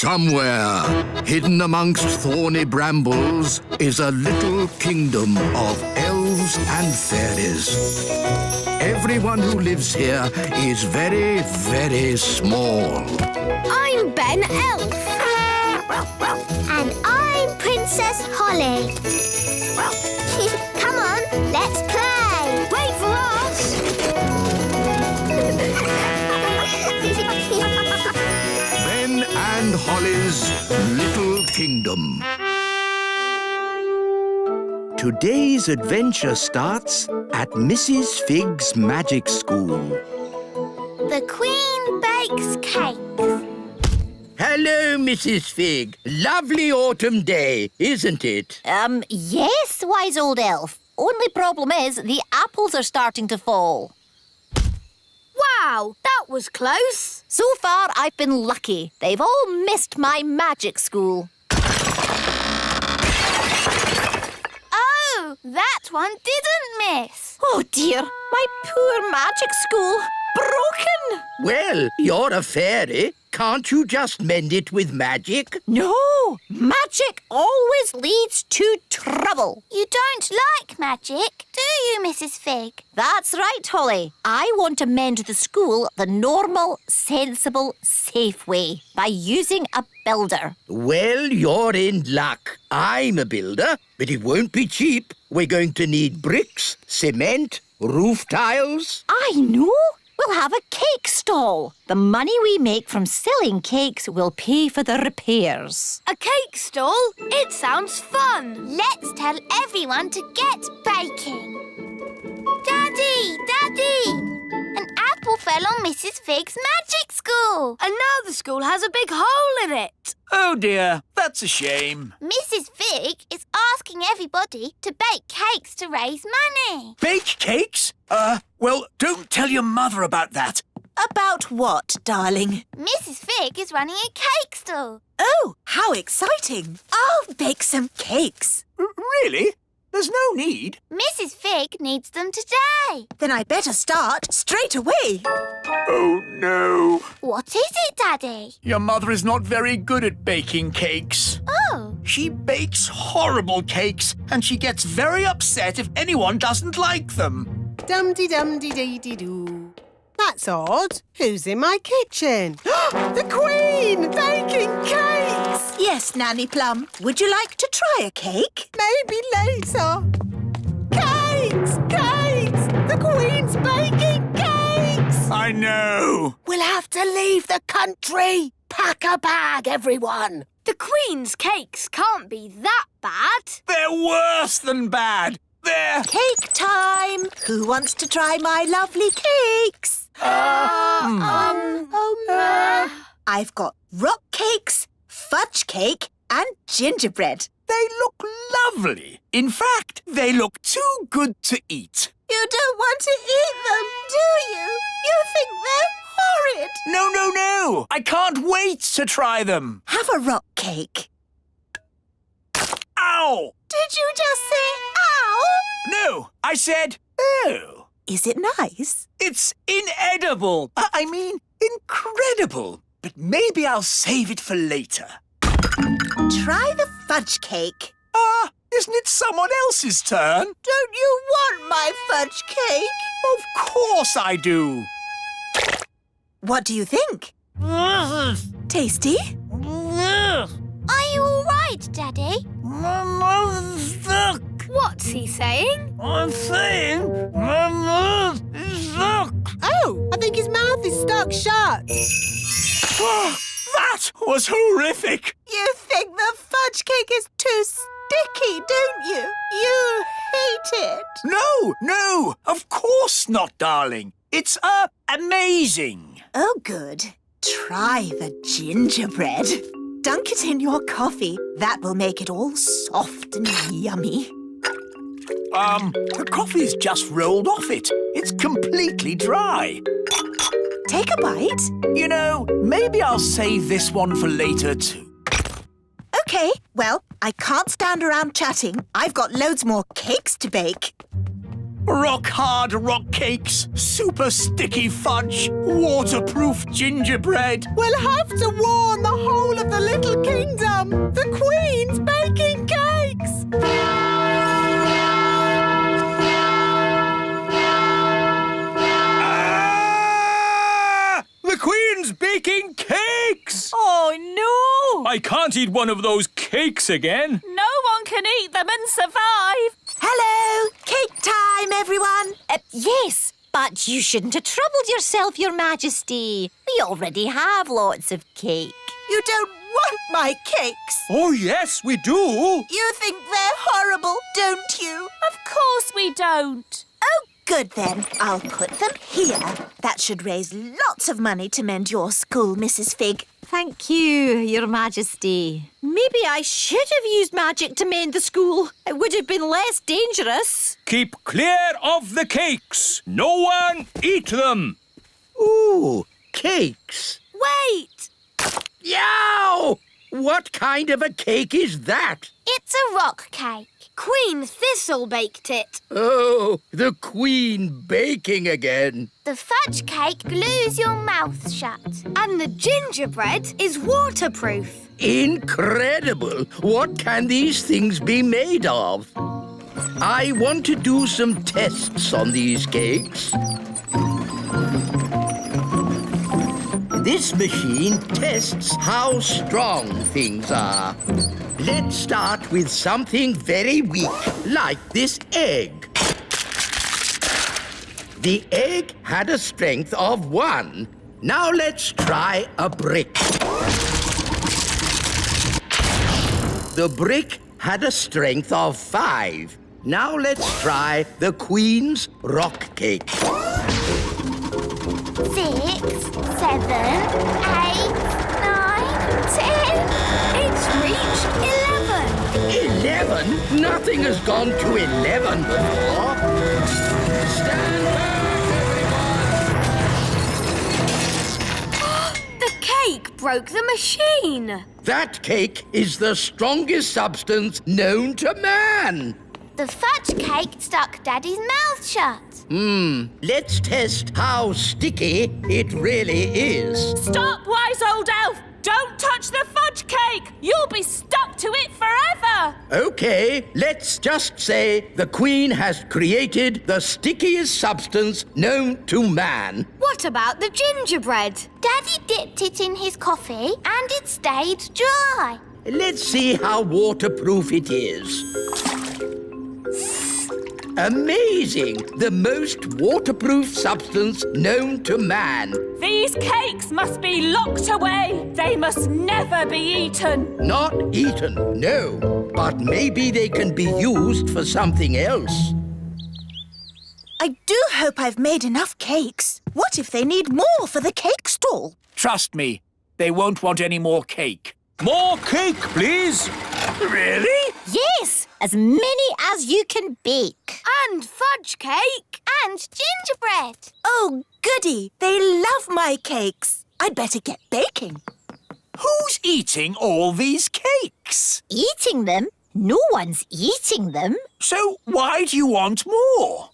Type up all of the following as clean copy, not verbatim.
Somewhere, hidden amongst thorny brambles, is a little kingdom of elves and fairies. Everyone who lives here is very, very small. I'm Ben Elf. And I'm Princess Holly. Come on, let's play. Wait for us. Ben and Holly's Little Kingdom. Today's adventure starts at Mrs. Fig's magic school. The Queen bakes cakes. Hello, Mrs. Fig. Lovely autumn day, isn't it? Yes, wise old elf. Only problem is the apples are starting to fall. Wow, that was close. So far, I've been lucky. They've all missed my magic school. Oh, that one didn't miss. Oh, dear. My poor magic school. Broken. Well, you're a fairy. Can't you just mend it with magic? No, magic always leads to trouble. You don't like magic, do you, Mrs. Fig? That's right, Holly. I want to mend the school the normal, sensible, safe way by using a builder. Well, you're in luck. I'm a builder, but it won't be cheap. We're going to need bricks, cement, roof tiles. I know. We'll have a cake stall. The money we make from selling cakes will pay for the repairs. A cake stall? It sounds fun. Let's tell everyone to get baking. Daddy! An apple fell on Mrs. Fig's magic school. And now the school has a big hole in it. Oh dear, that's a shame. Mrs. Fig is asking everybody to bake cakes to raise money. Bake cakes? Well, don't tell your mother about that. About what, darling? Mrs. Fig is running a cake stall. Oh, how exciting. I'll bake some cakes. Really? There's no need. Mrs. Fig needs them today. Then I better start straight away. Oh, no. What is it, Daddy? Your mother is not very good at baking cakes. Oh. She bakes horrible cakes, and she gets very upset if anyone doesn't like them. Dum-de-dum-de-dee-dee-doo. That's odd. Who's in my kitchen? The Queen! Baking cakes! Yes, Nanny Plum. Would you like to try a cake? Maybe later. Cakes! Cakes! The Queen's baking cakes! I know. We'll have to leave the country. Pack a bag, everyone. The Queen's cakes can't be that bad. They're worse than bad. They're... Cake time! Who wants to try my lovely cakes? I've got rock cakes, fudge cake, and gingerbread. They look lovely. In fact, they look too good to eat. You don't want to eat them, do you? You think they're horrid. No. I can't wait to try them. Have a rock cake. Ow! Did you just say ow? No, I said oh. Is it nice? It's inedible. I mean, incredible. But maybe I'll save it for later. Try the fudge cake. Isn't it someone else's turn? Don't you want my fudge cake? Of course I do. What do you think? Tasty? Are you all right, Daddy? My mouth's stuck. What's he saying? I'm saying my mouth is stuck. Oh, I think his mouth is stuck shut. That was horrific. You think the fudge cake is too sticky, don't you? You hate it. No, of course not, darling. It's, amazing. Oh, good. Try the gingerbread. Dunk it in your coffee. That will make it all soft and yummy. The coffee's just rolled off it. It's completely dry. Take a bite. You know, maybe I'll save this one for later, too. OK, well, I can't stand around chatting. I've got loads more cakes to bake. Rock-hard rock cakes, super sticky fudge, waterproof gingerbread. We'll have to warn the whole of the living cakes! Oh, no! I can't eat one of those cakes again. No one can eat them and survive. Hello! Cake time, everyone! Yes, but you shouldn't have troubled yourself, Your Majesty. We already have lots of cake. You don't want my cakes! Oh, yes, we do. You think they're horrible, don't you? Of course we don't. Oh, good then. I'll put them here. That should raise lots of money to mend your school, Mrs. Fig. Thank you, Your Majesty. Maybe I should have used magic to mend the school. It would have been less dangerous. Keep clear of the cakes. No one eat them. Ooh, cakes. Wait! Yow! What kind of a cake is that? It's a rock cake. Queen Thistle baked it. Oh, the Queen baking again. The fudge cake glues your mouth shut. And the gingerbread is waterproof. Incredible! What can these things be made of? I want to do some tests on these cakes. This machine tests how strong things are. Let's start with something very weak, like this egg. The egg had a strength of 1. Now let's try a brick. The brick had a strength of 5. Now let's try the Queen's rock cake. 6, 7, 8, 9, 10. It's reached 11. 11? Nothing has gone to 11 before. Stand back, everyone! The cake broke the machine. That cake is the strongest substance known to man. The fudge cake stuck Daddy's mouth shut. Let's test how sticky it really is. Stop, wise old elf! Don't touch the fudge cake! You'll be stuck to it forever! Okay, let's just say the Queen has created the stickiest substance known to man. What about the gingerbread? Daddy dipped it in his coffee and it stayed dry. Let's see how waterproof it is. Amazing! The most waterproof substance known to man. These cakes must be locked away. They must never be eaten. Not eaten, no. But maybe they can be used for something else. I do hope I've made enough cakes. What if they need more for the cake stall? Trust me, they won't want any more cake. More cake, please. Really? Yes, as many as you can bake. And fudge cake. And gingerbread. Oh, goody. They love my cakes. I'd better get baking. Who's eating all these cakes? Eating them? No one's eating them. So why do you want more?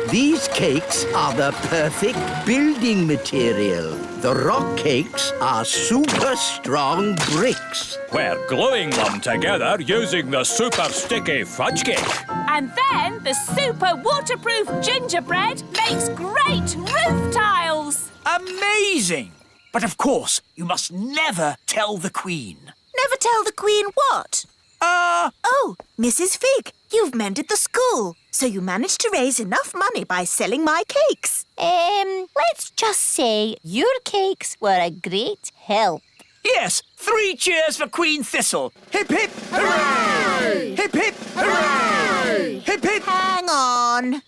These cakes are the perfect building material. The rock cakes are super strong bricks. We're gluing them together using the super sticky fudge cake. And then the super waterproof gingerbread makes great roof tiles. Amazing! But of course, you must never tell the Queen. Never tell the Queen what? Oh, Mrs. Fig, you've mended the school, so you managed to raise enough money by selling my cakes. Let's just say your cakes were a great help. Yes, 3 cheers for Queen Thistle. Hip, hip, hooray! Hip, hip, hooray! Hip, hip. Hang on.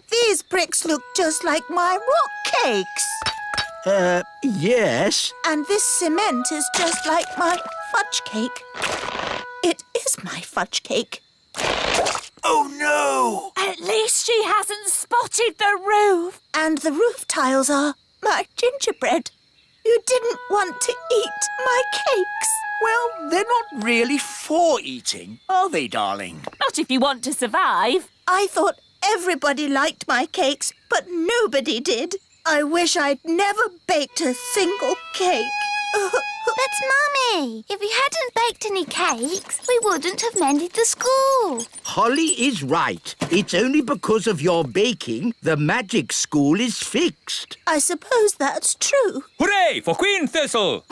These bricks look just like my rock cakes. Yes. And this cement is just like my fudge cake. It is my fudge cake. Oh, no! At least she hasn't spotted the roof. And the roof tiles are my gingerbread. You didn't want to eat my cakes. Well, they're not really for eating, are they, darling? Not if you want to survive. I thought everybody liked my cakes, but nobody did. I wish I'd never baked a single cake. But, Mummy, if we hadn't baked any cakes, we wouldn't have mended the school. Holly is right. It's only because of your baking the magic school is fixed. I suppose that's true. Hooray for Queen Thistle!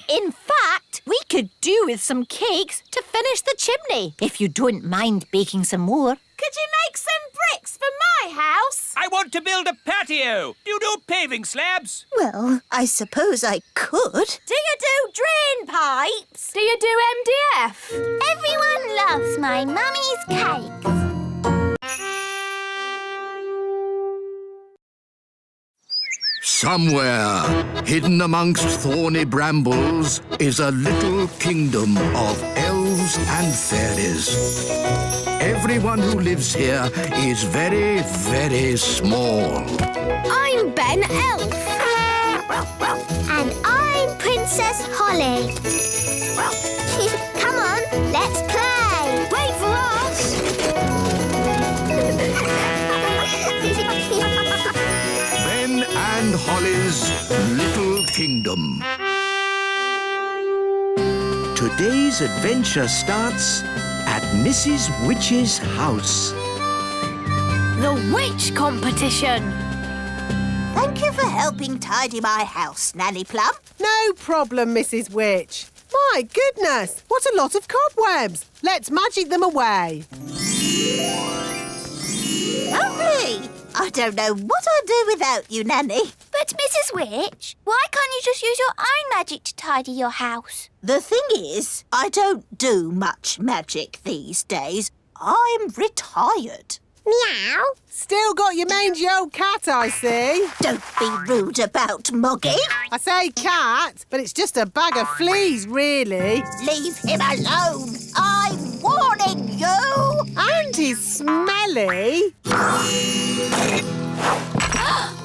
In fact, we could do with some cakes to finish the chimney, if you don't mind baking some more. Could you make some bricks for my house? I want to build a patio. Do you do paving slabs? Well, I suppose I could. Do you do drain pipes? Do you do MDF? Everyone loves my mummy's cakes. Somewhere, hidden amongst thorny brambles, is a little kingdom of elves and fairies. Everyone who lives here is very, very small. I'm Ben Elf. And I'm Princess Holly. Come on, let's play. Wait for us. Ben and Holly's Little Kingdom. Today's adventure starts at Mrs. Witch's house. The witch competition. Thank you for helping tidy my house, Nanny Plum. No problem, Mrs. Witch. My goodness, what a lot of cobwebs. Let's magic them away. Lovely. I don't know what I'd do without you, Nanny. But, Mrs. Witch, why can't you just use your own magic to tidy your house? The thing is, I don't do much magic these days. I'm retired. Meow. Still got your mangy old cat, I see. Don't be rude about Moggy. I say cat, but it's just a bag of fleas, really. Leave him alone. I'm warning you. And he's smelly.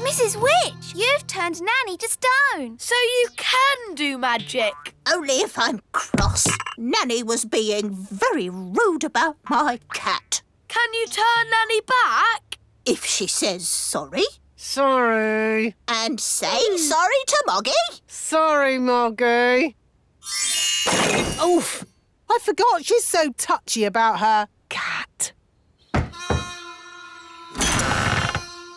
Mrs. Witch, you've turned Nanny to stone, so you can do magic. Only if I'm cross. Nanny was being very rude about my cat. Can you turn Nanny back? If she says sorry, Sorry. and say sorry to Moggy. Sorry, Moggy. Oof. I forgot she's so touchy about her cat.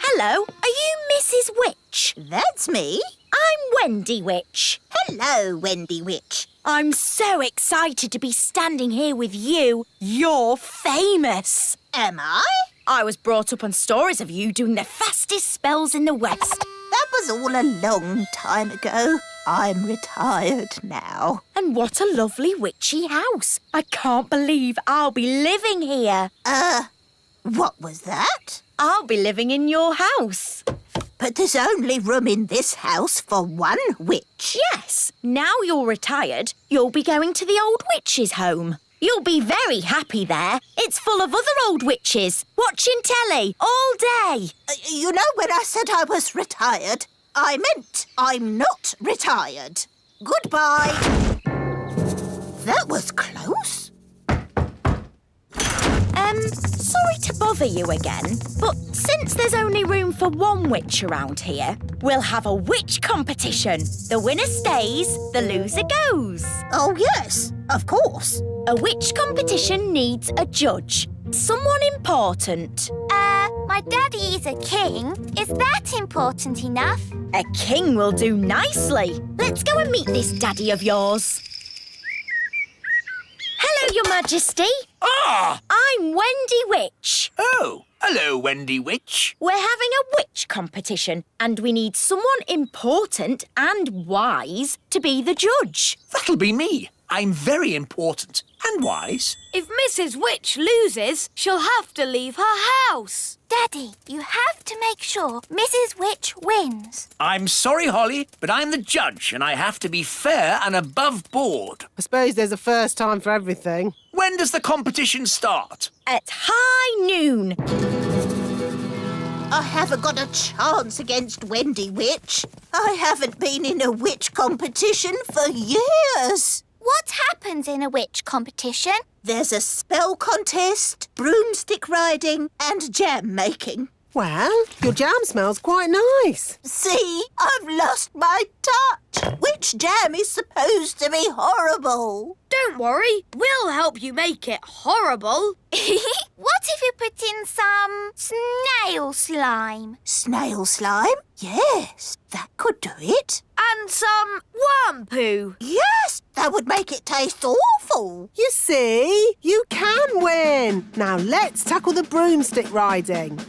Hello, are you Mrs. Witch? That's me. I'm Wendy Witch. Hello, Wendy Witch. I'm so excited to be standing here with you. You're famous. Am I? I was brought up on stories of you doing the fastest spells in the West. That was all a long time ago. I'm retired now. And what a lovely witchy house. I can't believe I'll be living here. What was that? I'll be living in your house. But there's only room in this house for one witch. Yes, now you're retired, you'll be going to the old witch's home. You'll be very happy there. It's full of other old witches, watching telly all day. You know, when I said I was retired, I meant I'm not retired. Goodbye. That was close. Sorry to bother you again, but since there's only room for one witch around here, we'll have a witch competition. The winner stays, the loser goes. Oh, yes, of course. A witch competition needs a judge. Someone important. My daddy is a king. Is that important enough? A king will do nicely. Let's go and meet this daddy of yours. Hello, Your Majesty. Ah! I'm Wendy Witch. Oh, hello, Wendy Witch. We're having a witch competition and we need someone important and wise to be the judge. That'll be me. I'm very important and wise. If Mrs. Witch loses, she'll have to leave her house. Daddy, you have to make sure Mrs. Witch wins. I'm sorry, Holly, but I'm the judge and I have to be fair and above board. I suppose there's a first time for everything. When does the competition start? At high noon. I haven't got a chance against Wendy Witch. I haven't been in a witch competition for years. What happens in a witch competition? There's a spell contest, broomstick riding and jam making. Well, your jam smells quite nice. See, I've lost my touch. Which jam is supposed to be horrible? Don't worry, we'll help you make it horrible. What if you put in some snail slime? Snail slime? Yes, that could do it. And some worm poo. Yes, that would make it taste awful. You see, you can win. Now let's tackle the broomstick riding.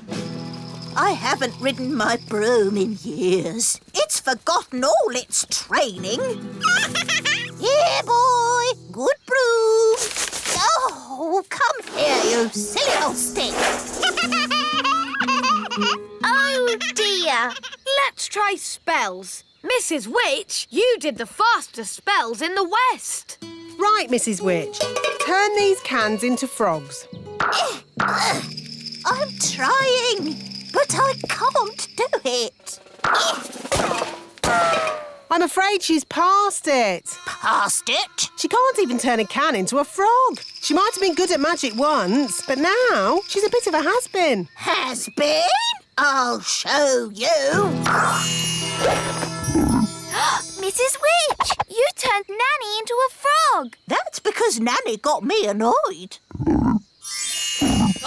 I haven't ridden my broom in years. It's forgotten all its training. Here, boy. Good broom. Oh, come here, you silly old stick. Oh, dear. Let's try spells. Mrs. Witch, you did the fastest spells in the West. Right, Mrs. Witch. Turn these cans into frogs. I'm trying, but I can't do it. I'm afraid she's past it. Past it? She can't even turn a can into a frog. She might have been good at magic once, but now she's a bit of a has-been. Has been? I'll show you. Mrs. Witch, you turned Nanny into a frog. That's because Nanny got me annoyed.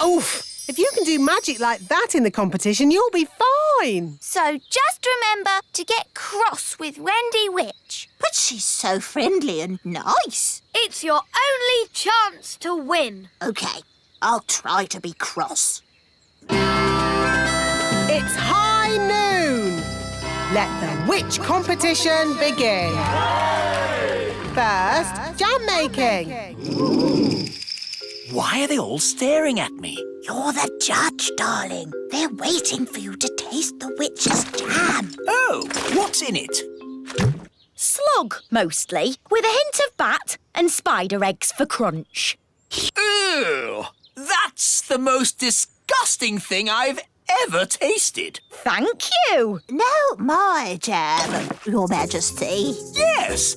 Oof! If you can do magic like that in the competition, you'll be fine. So just remember to get cross with Wendy Witch. But she's so friendly and nice. It's your only chance to win. OK, I'll try to be cross. It's high noon. Let the witch competition begin. First, jam making. Why are they all staring at me? You're the judge, darling. They're waiting for you to taste the witch's jam. Oh, what's in it? Slug, mostly, with a hint of bat and spider eggs for crunch. Ew! That's the most disgusting thing I've ever tasted. Thank you. No, my jam, Your Majesty. Yes.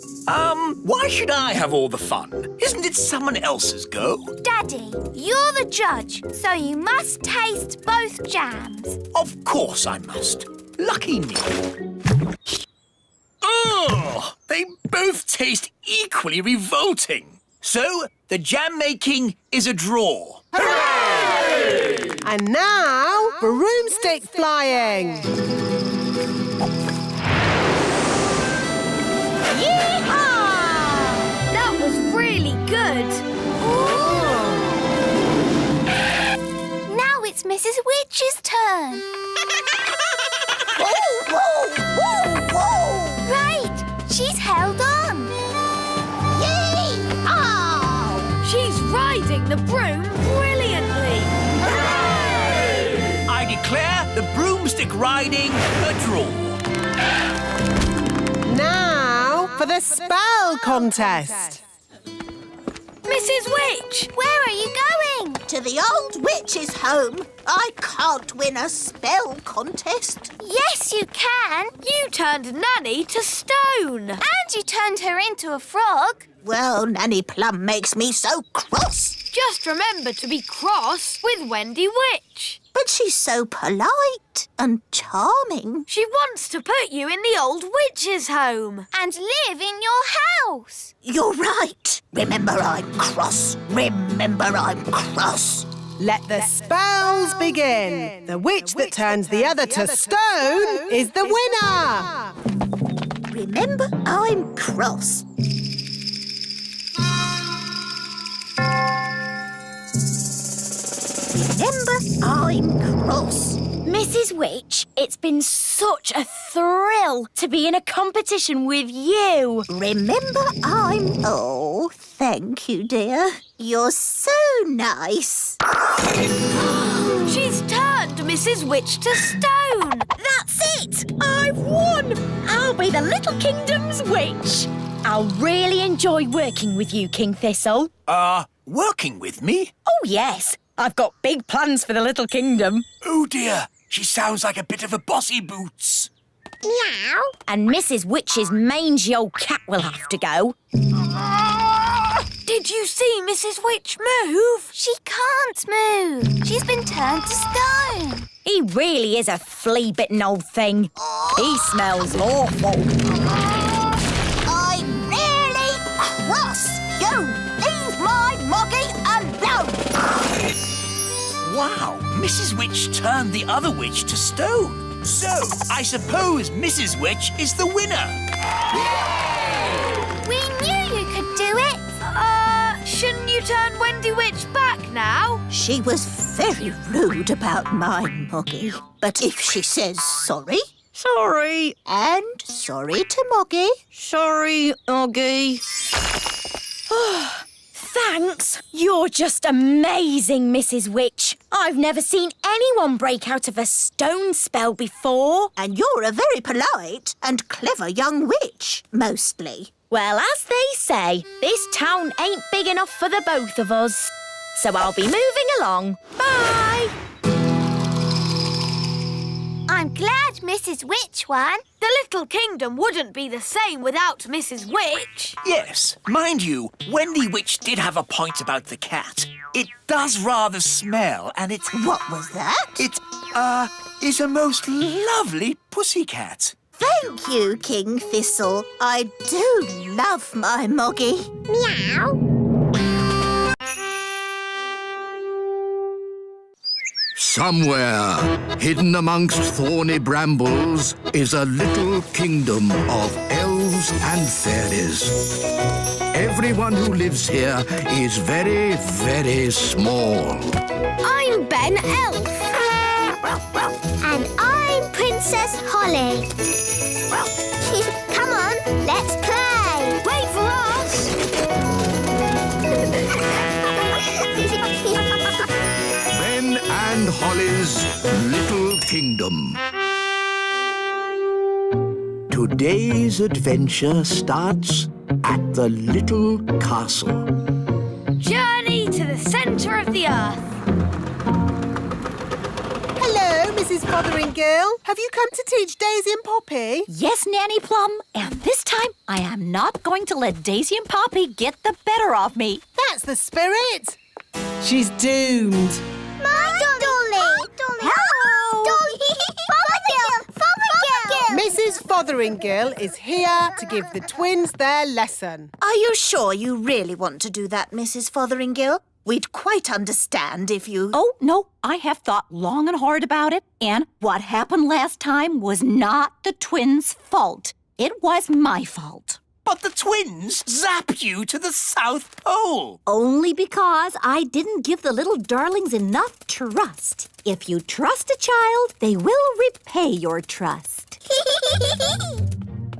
Why should I have all the fun? Isn't it someone else's go? Daddy, you're the judge, so you must taste both jams. Of course I must. Lucky me. Ugh! They both taste equally revolting. So, the jam making is a draw. Hooray! And now, broomstick flying. That was really good. Now it's Mrs. Witch's turn. Whoa, whoa, whoa, whoa! Right, she's held on. Yay! Oh! She's riding the broom brilliantly. Hooray! I declare the broomstick riding a draw. Now for the spell contest. Mrs. Witch! Where are you going? To the old witch's home. I can't win a spell contest. Yes, you can. You turned Nanny to stone. And you turned her into a frog. Well, Nanny Plum makes me so cross. Just remember to be cross with Wendy Witch. But she's so polite and charming. She wants to put you in the old witch's home. And live in your house. You're right. Remember, I'm cross. Remember, I'm cross. Let the spells begin. The witch that turns the other to stone is the winner. Remember, I'm cross. Remember, I'm cross. Mrs. Witch, it's been such a thrill to be in a competition with you. Remember, I'm... Oh, thank you, dear. You're so nice. She's turned Mrs. Witch to stone. That's it! I've won! I'll be the Little Kingdom's witch. I'll really enjoy working with you, King Thistle. Working with me? Oh, yes. I've got big plans for the Little Kingdom. Oh, dear. She sounds like a bit of a bossy boots. Meow. And Mrs. Witch's mangy old cat will have to go. Did you see Mrs. Witch move? She can't move. She's been turned to stone. He really is a flea-bitten old thing. He smells awful. I'm really cross. You leave my Moggy alone. Wow, Mrs. Witch turned the other witch to stone. So, I suppose Mrs. Witch is the winner. We knew you could do it. Shouldn't you turn Wendy Witch back now? She was very rude about my Moggy. But if she says sorry... Sorry. And sorry to Moggy. Sorry, Oggy. Thanks. You're just amazing, Mrs. Witch. I've never seen anyone break out of a stone spell before. And you're a very polite and clever young witch, mostly. Well, as they say, this town ain't big enough for the both of us. So I'll be moving along. Bye! I'm glad Mrs. Witch won. The little kingdom wouldn't be the same without Mrs. Witch. Yes, mind you, Wendy Witch did have a point about the cat. It does rather smell, and it's... What was that? It, is a most lovely pussycat. Thank you, King Thistle. I do love my Moggy. Meow. Somewhere, hidden amongst thorny brambles, is a little kingdom of elves and fairies. Everyone who lives here is very, very small. I'm Ben Elf. And I'm Princess Holly. Come on, let's play. Wait for us. Ben and Holly's Little Kingdom. Today's adventure starts at the little castle. Journey to the centre of the earth. Hello, Mrs. Fotheringill. Have you come to teach Daisy and Poppy? Yes, Nanny Plum. And this time, I am not going to let Daisy and Poppy get the better of me. That's the spirit. She's doomed. My Dolly. Hello. Dolly. Fotheringill. Mrs. Fotheringill is here to give the twins their lesson. Are you sure you really want to do that, Mrs. Fotheringill? We'd quite understand if you... Oh, no, I have thought long and hard about it. And what happened last time was not the twins' fault. It was my fault. But the twins zap you to the South Pole. Only because I didn't give the little darlings enough trust. If you trust a child, they will repay your trust.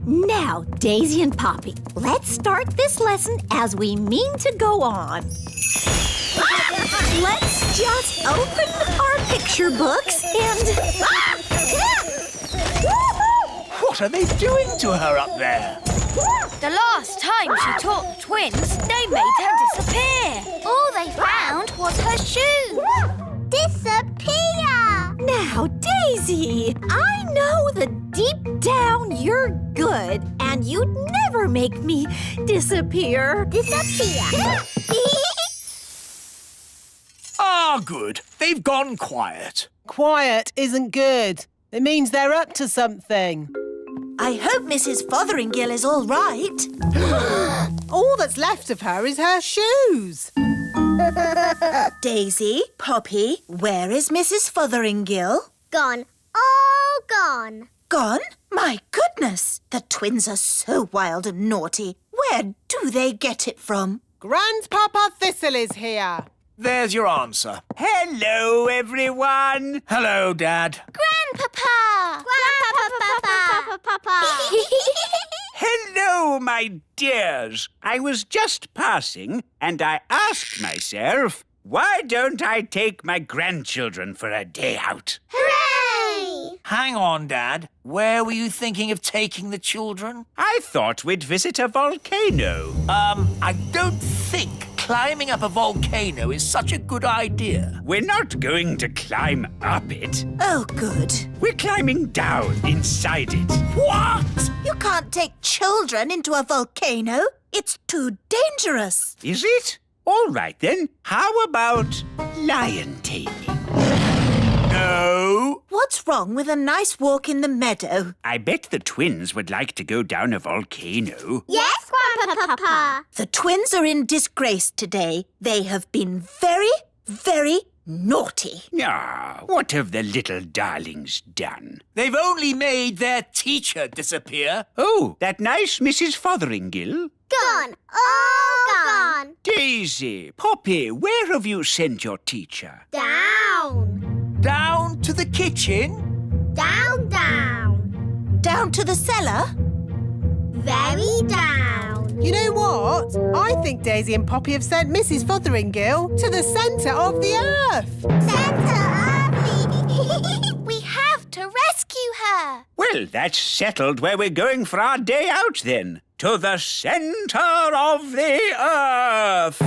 Now, Daisy and Poppy, let's start this lesson as we mean to go on. Let's just open our picture books and... What are they doing to her up there? The last time she taught the twins, they made her disappear. All they found was her shoes. Disappear! Now, Daisy, I know that deep down you're good and you'd never make me disappear. Disappear. Ah, good. They've gone quiet. Quiet isn't good. It means they're up to something. I hope Mrs. Fotheringill is all right. All that's left of her is her shoes. Daisy, Poppy, where is Mrs. Fotheringill? Gone. All gone. Gone? My goodness! The twins are so wild and naughty. Where do they get it from? Grandpapa Thistle is here. There's your answer. Hello, everyone. Hello, Dad. Grandpapa! Grandpapa! Hello, my dears. I was just passing and I asked myself, why don't I take my grandchildren for a day out? Hooray! Hang on, Dad. Where were you thinking of taking the children? I thought we'd visit a volcano. I don't think climbing up a volcano is such a good idea. We're not going to climb up it. Oh, good. We're climbing down inside it. What? You can't take children into a volcano. It's too dangerous. Is it? All right, then. How about lion taming? No. What's wrong with a nice walk in the meadow? I bet the twins would like to go down a volcano. Yes, Grandpapa. The twins are in disgrace today. They have been very, very naughty. Ah, what have the little darlings done? They've only made their teacher disappear. Oh, that nice Mrs. Fotheringill? Gone. All gone. Daisy, Poppy, where have you sent your teacher? Down. Down to the kitchen. Down, down. Down to the cellar? Very down. You know what? I think Daisy and Poppy have sent Mrs. Fotheringill to the centre of the earth. We have to rescue her. Well, that's settled where we're going for our day out then. To the centre of the earth.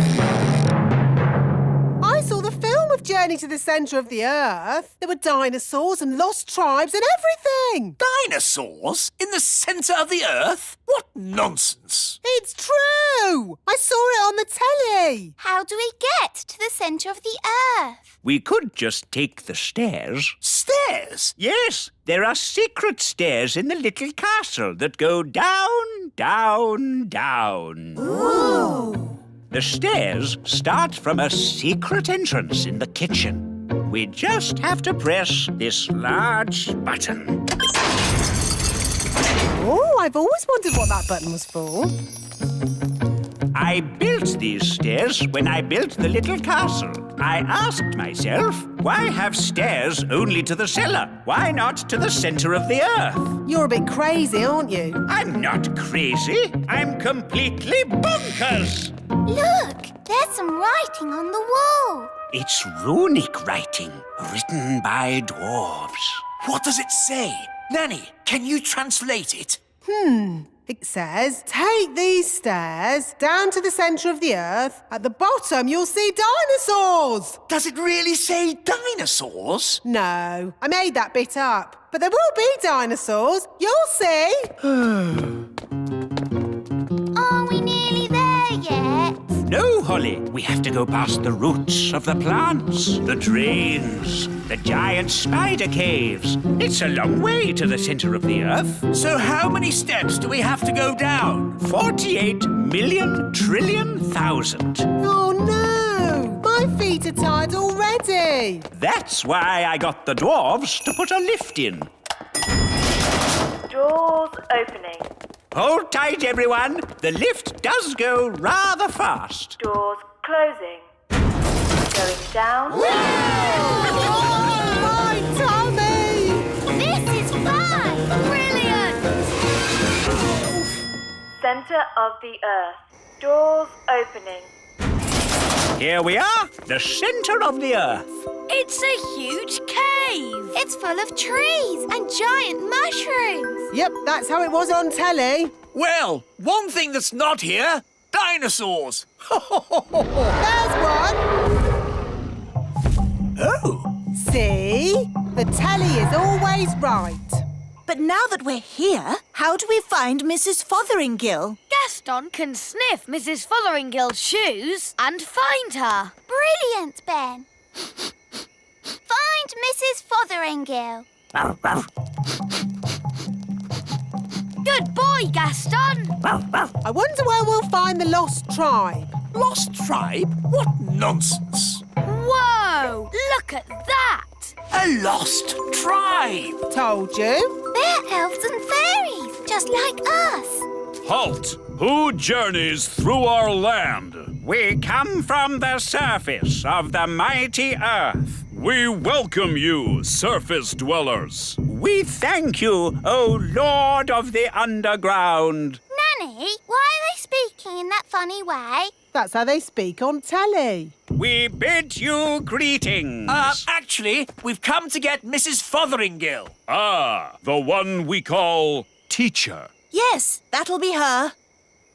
I saw the film of Journey to the Centre of the Earth. There were dinosaurs and lost tribes and everything. Dinosaurs? In the centre of the earth? What nonsense. It's true. I saw it on the telly. How do we get to the centre of the earth? We could just take the stairs. Stairs? Yes, there are secret stairs in the little castle that go down, down, down. Ooh. The stairs start from a secret entrance in the kitchen. We just have to press this large button. Oh, I've always wondered what that button was for. I built these stairs when I built the little castle. I asked myself, why have stairs only to the cellar? Why not to the centre of the earth? You're a bit crazy, aren't you? I'm not crazy. I'm completely bonkers. Look, there's some writing on the wall. It's runic writing, written by dwarves. What does it say? Nanny, can you translate it? It says, take these stairs down to the centre of the earth. At the bottom, you'll see dinosaurs. Does it really say dinosaurs? No, I made that bit up. But there will be dinosaurs. You'll see. Are we nearly there yet? No, Holly. We have to go past the roots of the plants, the drains, the giant spider caves. It's a long way to the centre of the earth. So how many steps do we have to go down? 48 million trillion thousand. Oh, no. My feet are tired already. That's why I got the dwarves to put a lift in. Doors opening. Hold tight, everyone. The lift does go rather fast. Doors closing. Going down. My tummy! This is fun! Brilliant! Center of the earth. Doors opening. Here we are, the centre of the earth. It's a huge cave. It's full of trees and giant mushrooms. Yep, that's how it was on telly. Well, one thing that's not here, dinosaurs. There's one. Oh. See? The telly is always right. But now that we're here, how do we find Mrs. Fotheringill? Gaston can sniff Mrs. Fotheringill's shoes and find her. Brilliant, Ben. Find Mrs. Fotheringill. Good boy, Gaston. I wonder where we'll find the lost tribe. Lost tribe? What nonsense. Whoa, look at that. A lost tribe. Told you. They're elves and fairies, just like us. Halt! Who journeys through our land? We come from the surface of the mighty earth. We welcome you, surface dwellers. We thank you, O Lord of the underground. Nanny, why are they speaking in that funny way? That's how they speak on telly. We bid you greetings. Actually, we've come to get Mrs. Fotheringill. Ah, the one we call teacher. Yes, that'll be her.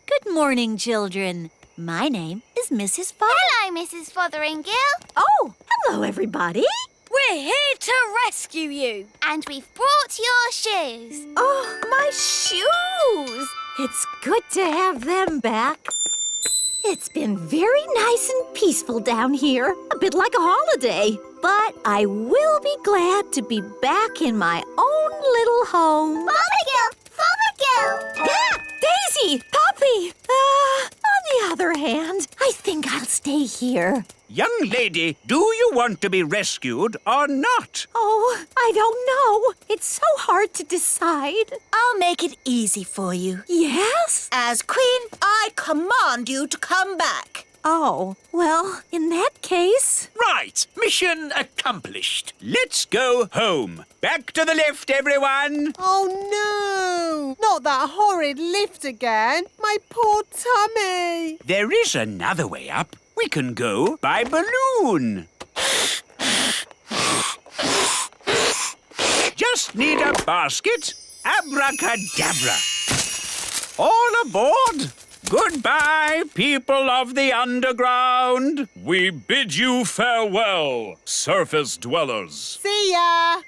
Good morning, children. My name is Mrs. Hello, Mrs. Fotheringill. Oh, hello, everybody. We're here to rescue you. And we've brought your shoes. Oh, my shoes. It's good to have them back. It's been very nice and peaceful down here, a bit like a holiday. But I will be glad to be back in my own little home. Fothergill! Ah, Daisy! Poppy! On the other hand, I think I'll stay here. Young lady, do you want to be rescued or not? Oh, I don't know. It's so hard to decide. I'll make it easy for you. Yes? As Queen, I command you to come back. Oh, well, in that case... Right, mission accomplished. Let's go home. Back to the left, everyone. Oh, no! Not that horrid lift again. My poor tummy. There is another way up. We can go by balloon. Just need a basket. Abracadabra. All aboard. Goodbye, people of the underground. We bid you farewell, surface dwellers. See ya!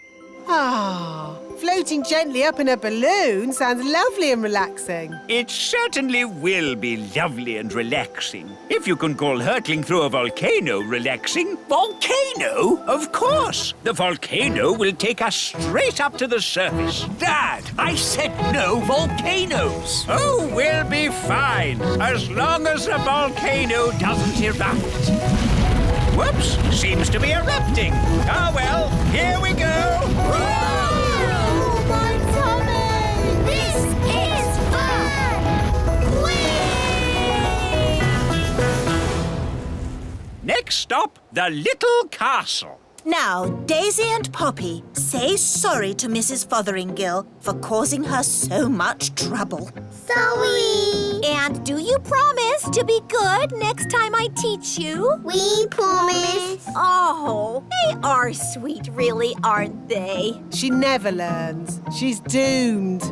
Ah, floating gently up in a balloon sounds lovely and relaxing. It certainly will be lovely and relaxing. If you can call hurtling through a volcano relaxing. Volcano? Of course. The volcano will take us straight up to the surface. Dad, I said no volcanoes. Oh, we'll be fine, as long as the volcano doesn't erupt. Whoops, seems to be erupting. Oh, well, here we go. Oh, my tummy! This is fun! Whee! Next stop, the little castle. Now, Daisy and Poppy, say sorry to Mrs. Fotheringill for causing her so much trouble. Sorry! And do you promise to be good next time I teach you? We promise. Oh, they are sweet, really, aren't they? She never learns. She's doomed.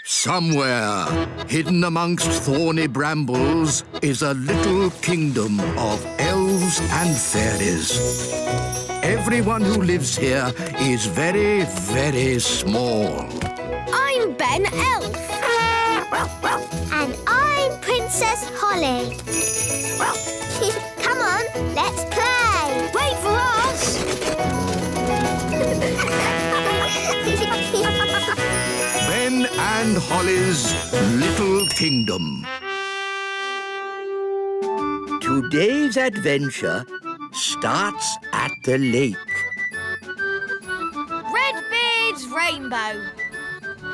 Somewhere, hidden amongst thorny brambles, is a little kingdom of elves and fairies. Everyone who lives here is very, very small. I'm Ben Elf. And I'm Princess Holly. Come on, let's play. Wait for us. Ben and Holly's Little Kingdom. Today's adventure starts at the lake. Redbeard's Rainbow.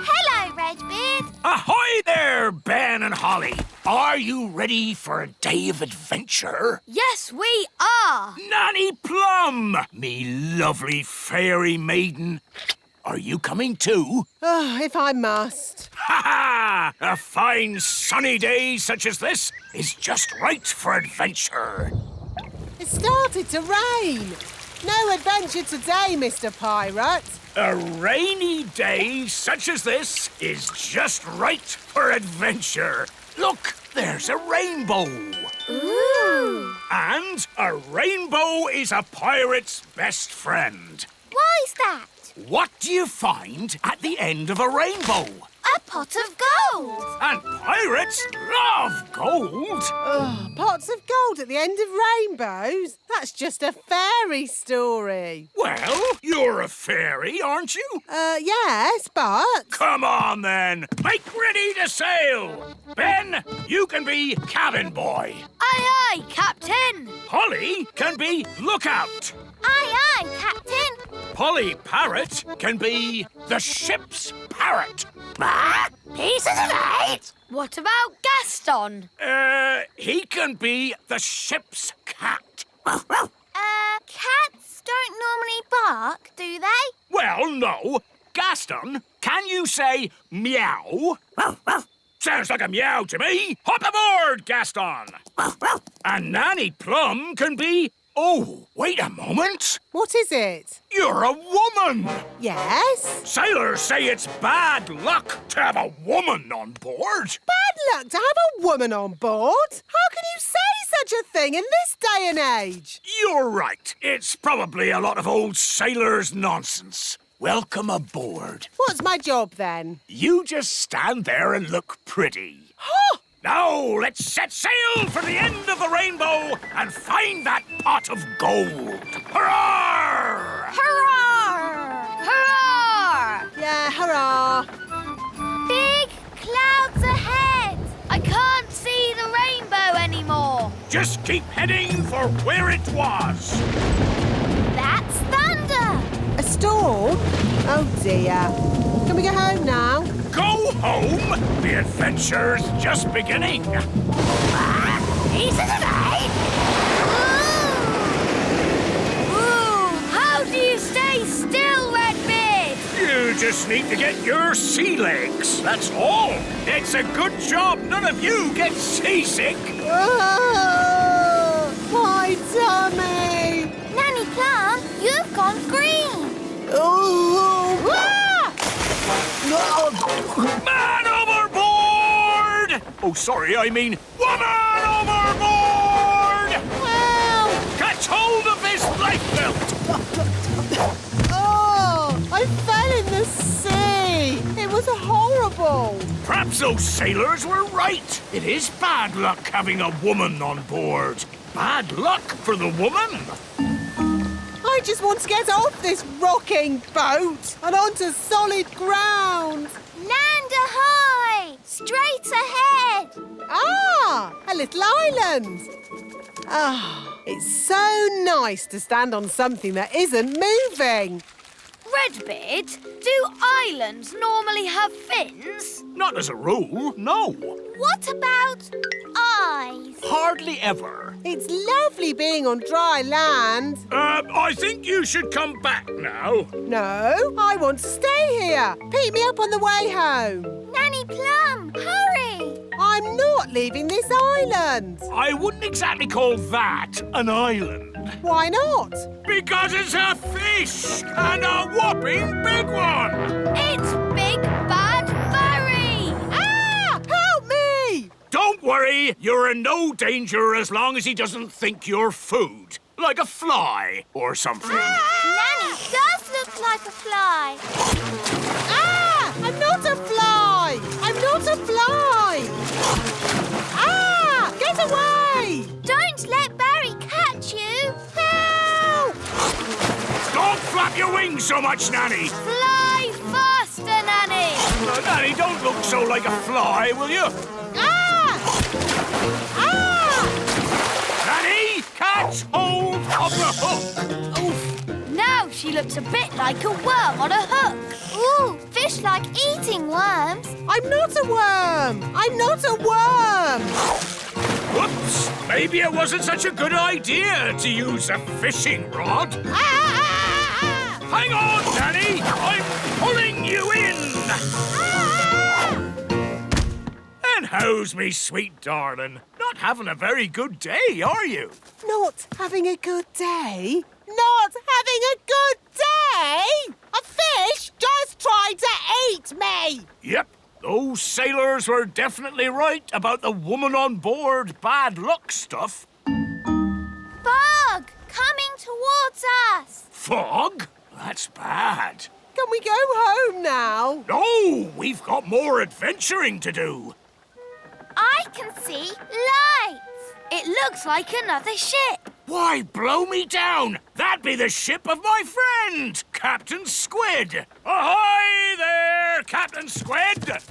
Hello, Redbeard. Ahoy there, Ben and Holly. Are you ready for a day of adventure? Yes, we are. Nanny Plum, me lovely fairy maiden. Are you coming too? Oh, if I must. Ha ha! A fine sunny day such as this is just right for adventure. It started to rain. No adventure today, Mr. Pirate. A rainy day such as this is just right for adventure. Look, there's a rainbow. Ooh. And a rainbow is a pirate's best friend. Why's that? What do you find at the end of a rainbow? A pot of gold. And pirates love gold. Oh, pots of gold at the end of rainbows? That's just a fairy story. Well, you're a fairy, aren't you? Yes, but... Come on, then. Make ready to sail. Ben, you can be cabin boy. Aye, aye, Captain. Holly can be lookout. Aye, aye, Captain. Polly Parrot can be the ship's parrot. Pieces of eight. What about Gaston? He can be the ship's cat. Cats don't normally bark, do they? Well, no. Gaston, can you say meow? Sounds like a meow to me. Hop aboard, Gaston. And Nanny Plum can be... Oh, wait a moment. What is it? You're a woman. Yes? Sailors say it's bad luck to have a woman on board. Bad luck to have a woman on board? How can you say such a thing in this day and age? You're right. It's probably a lot of old sailors' nonsense. welcome aboard. What's my job then? You just stand there and look pretty. Now, let's set sail for the end of the rainbow and find that pot of gold. Hurrah! Hurrah! Hurrah! Yeah, hurrah! Big clouds ahead. I can't see the rainbow anymore. Just keep heading for where it was. That's thunder. A storm? Oh dear. Can we go home now? Go home? The adventure's just beginning. Easy today. Ooh, how do you stay still, Redbeard? You just need to get your sea legs, that's all. It's a good job none of you get seasick. Oh, my tummy! Nanny Plum, you've gone green. Oh! Man overboard! Oh, sorry, I mean woman overboard! Well, Catch hold of this lifebelt! oh, I fell in the sea. It was horrible. Perhaps those sailors were right. It is bad luck having a woman on board. Bad luck for the woman. I just want to get off this rocking boat and onto solid ground. Land ahoy! Straight ahead. Ah, a little island. Ah, it's so nice to stand on something that isn't moving. Redbeard, do islands normally have fins? Not as a rule, no. What about eyes? Hardly ever. It's lovely being on dry land. I think you should come back now. No, I want to stay here. Pick me up on the way home. Nanny Plum, hurry! I'm not leaving this island. I wouldn't exactly call that an island. Why not? Because it's a fish, and a whopping big one. It's Big Bad Barry! Ah! Help me! Don't worry, you're in no danger as long as he doesn't think you're food. Like a fly or something. Nanny does look like a fly. Ah! I'm not a fly! I'm not a fly! Ah! Get away! Don't let Barry catch you. Help! Don't flap your wings so much, Nanny. Fly faster, Nanny! Nanny, don't look so like a fly, will you? Ah! Ah! Nanny, catch hold of the hook. Oof! Now she looks a bit like a worm on a hook. Ooh, fish like eating worms. I'm not a worm! I'm not a worm! Whoops! Maybe it wasn't such a good idea to use a fishing rod. Hang on, Nanny! I'm pulling you in! And how's me sweet darling? Not having a very good day, are you? Not having a good day? Not having a good day? A fish just tried to eat me! Yep, those sailors were definitely right about the woman on board bad luck stuff. Fog coming towards us. Fog? That's bad. Can we go home now? No, we've got more adventuring to do. I can see lights. It looks like another ship. Why, blow me down! That'd be the ship of my friend, Captain Squid. Ahoy there, Captain Squid!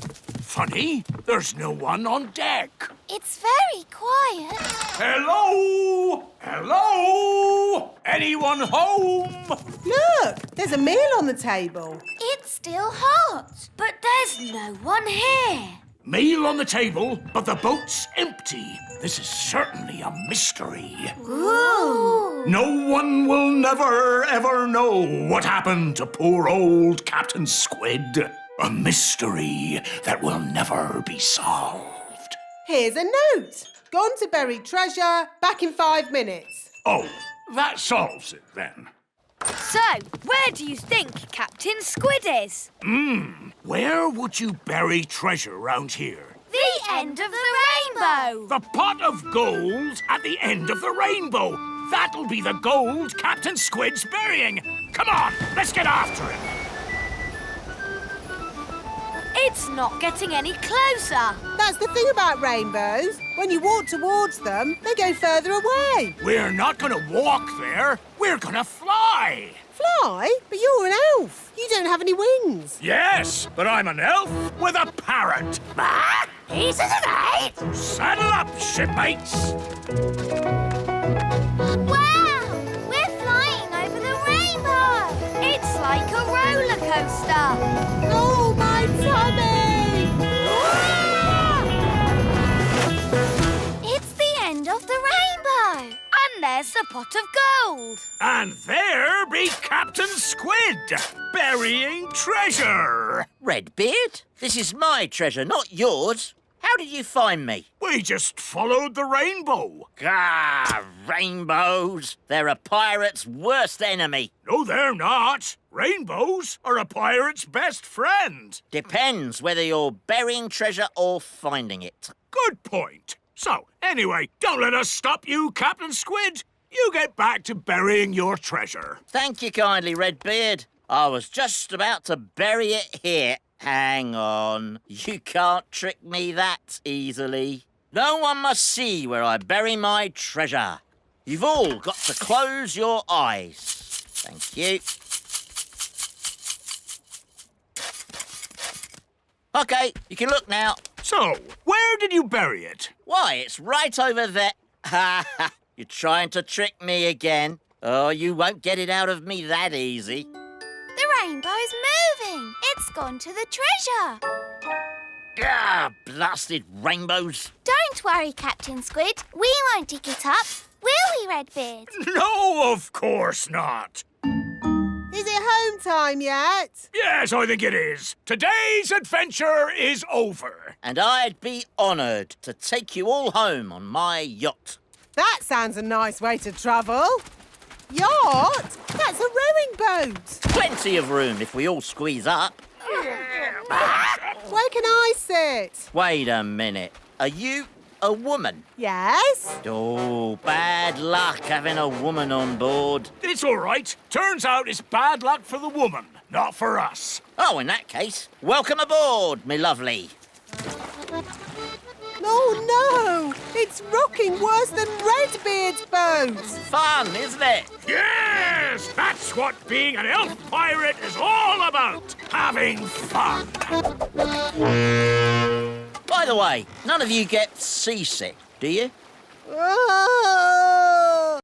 Funny, there's no one on deck. It's very quiet. Hello? Hello? Anyone home? Look, there's a meal on the table. It's still hot. But there's no one here. Meal on the table, but the boat's empty. This is certainly a mystery. Ooh. No one will never, ever know what happened to poor old Captain Squid. A mystery that will never be solved. Here's a note. Gone to bury treasure, back in 5 minutes. Oh, that solves it then. So, where do you think Captain Squid is? Where would you bury treasure round here? The end of the rainbow! The pot of gold at the end of the rainbow. That'll be the gold Captain Squid's burying. Come on, let's get after him. It's not getting any closer. That's the thing about rainbows. When you walk towards them, they go further away. We're not going to walk there. We're going to fly. Fly? But you're an elf. You don't have any wings. Yes, but I'm an elf with a parrot. He's an eight. Saddle up, shipmates. Wow! We're flying over the rainbow. It's like a roller coaster. Oh, my tummy! It's the end of the rainbow. And there's the pot of gold. And there be Captain Squid, burying treasure. Redbeard, this is my treasure, not yours. How did you find me? We just followed the rainbow. Ah, rainbows. They're a pirate's worst enemy. No, they're not. Rainbows are a pirate's best friend. Depends whether you're burying treasure or finding it. Good point. So, anyway, don't let us stop you, Captain Squid. You get back to burying your treasure. Thank you kindly, Redbeard. I was just about to bury it here. Hang on. You can't trick me that easily. No one must see where I bury my treasure. You've all got to close your eyes. Thank you. OK, you can look now. So, where did you bury it? Why, it's right over there. Ha ha! You're trying to trick me again. Oh, you won't get it out of me that easy. The rainbow's moving. It's gone to the treasure. Ah, blasted rainbows. Don't worry, Captain Squid. We won't dig it up. Will we, Redbeard? No, of course not. Is it home time yet? Yes, I think it is. Today's adventure is over. And I'd be honoured to take you all home on my yacht. That sounds a nice way to travel. Yacht? That's a rowing boat. Plenty of room if we all squeeze up. Where can I sit? Wait a minute. Are you a woman? Yes. Oh, bad luck having a woman on board. It's all right. Turns out it's bad luck for the woman, not for us. Oh, in that case, welcome aboard, me lovely. Oh, no! It's rocking worse than Redbeard's boat! Fun, isn't it? Yes! That's what being an elf pirate is all about. Having fun. By the way, none of you get seasick, do you? Oh!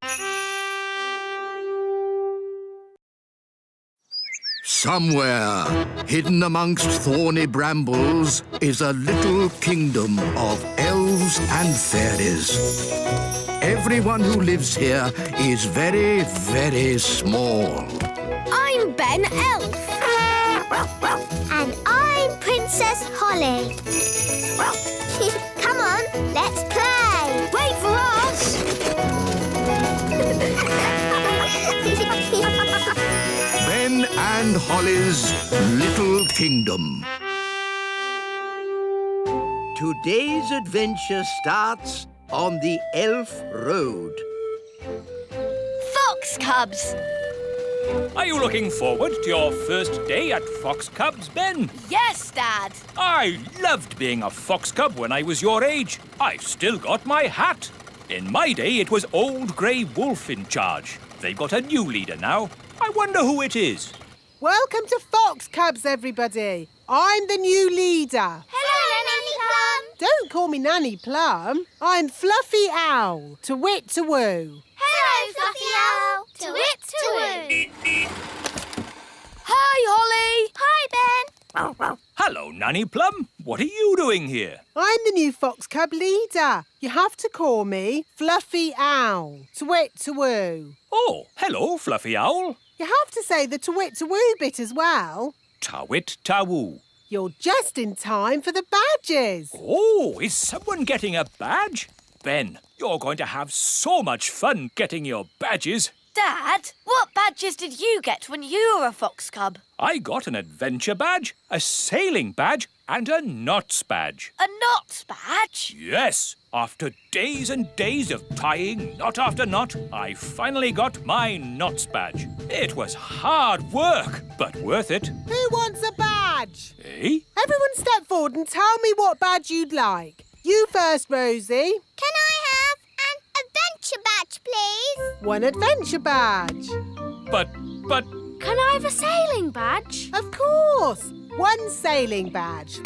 Somewhere, hidden amongst thorny brambles, is a little kingdom of elves and fairies. Everyone who lives here is very, very small. I'm Ben Elf. And I'm Princess Holly. Come on, let's play. Wait for us. Ben and Holly's Little Kingdom. Today's adventure starts on the Elf Road. Fox Cubs. Are you looking forward to your first day at Fox Cubs, Ben? Yes, Dad. I loved being a fox cub when I was your age. I've still got my hat. In my day, it was Old Grey Wolf in charge. They've got a new leader now. I wonder who it is. Welcome to Fox Cubs, everybody. I'm the new leader. Hello, Nanny Plum. Don't call me Nanny Plum. I'm Fluffy Owl, to wit to woo. Hello, Fluffy Owl. To wit to woo. Hi, Holly. Hi, Ben. Hello, Nanny Plum. What are you doing here? I'm the new Fox Cub leader. You have to call me Fluffy Owl, to wit to woo. Oh, hello, Fluffy Owl. You have to say the to wit to woo bit as well. Tawit Tawoo. You're just in time for the badges. Oh, is someone getting a badge? Ben, you're going to have so much fun getting your badges. Dad, what badges did you get when you were a Fox Cub? I got an adventure badge, a sailing badge, and a knots badge. A knots badge? Yes. After days and days of tying knot after knot, I finally got my knots badge. It was hard work, but worth it. Who wants a badge? badge. Eh? Everyone step forward and tell me what badge you'd like. You first, Rosie. Can I have an adventure badge, please? One adventure badge. But... Can I have a sailing badge? Of course. One sailing badge.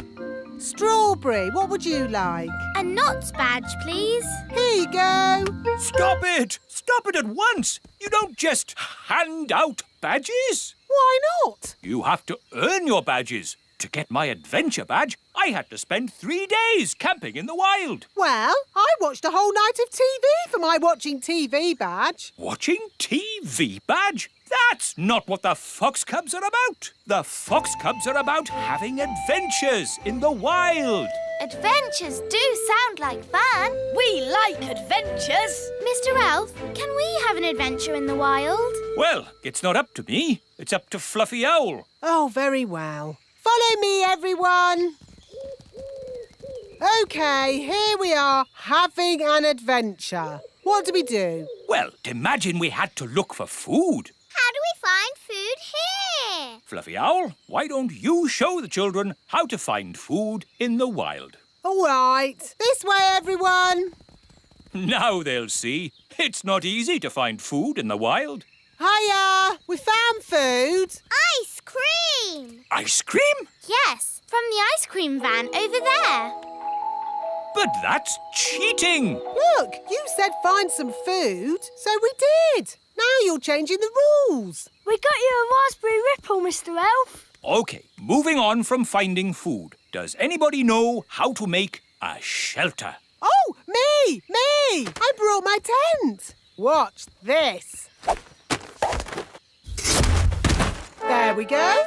Strawberry, what would you like? A knots badge, please. Here you go. Stop it! Stop it at once! You don't just hand out badges. Why not? You have to earn your badges. To get my adventure badge, I had to spend 3 days camping in the wild. Well, I watched a whole night of TV for my watching TV badge. Watching TV badge? That's not what the Fox Cubs are about. The Fox Cubs are about having adventures in the wild. Adventures do sound like fun. We like adventures. Mr. Elf, can we have an adventure in the wild? Well, it's not up to me. It's up to Fluffy Owl. Oh, very well. Follow me, everyone. OK, here we are, having an adventure. What do we do? Well, imagine we had to look for food. How do we find food here? Fluffy Owl, why don't you show the children how to find food in the wild? All right. This way, everyone. Now they'll see. It's not easy to find food in the wild. Hiya! We found food. Ice cream! Ice cream? Yes, from the ice cream van over there. But that's cheating. Look, you said find some food, so we did. Now you're changing the rules. We got you a raspberry ripple, Mr. Elf. OK, moving on from finding food. Does anybody know how to make a shelter? Oh, me! I brought my tent. Watch this. There we go.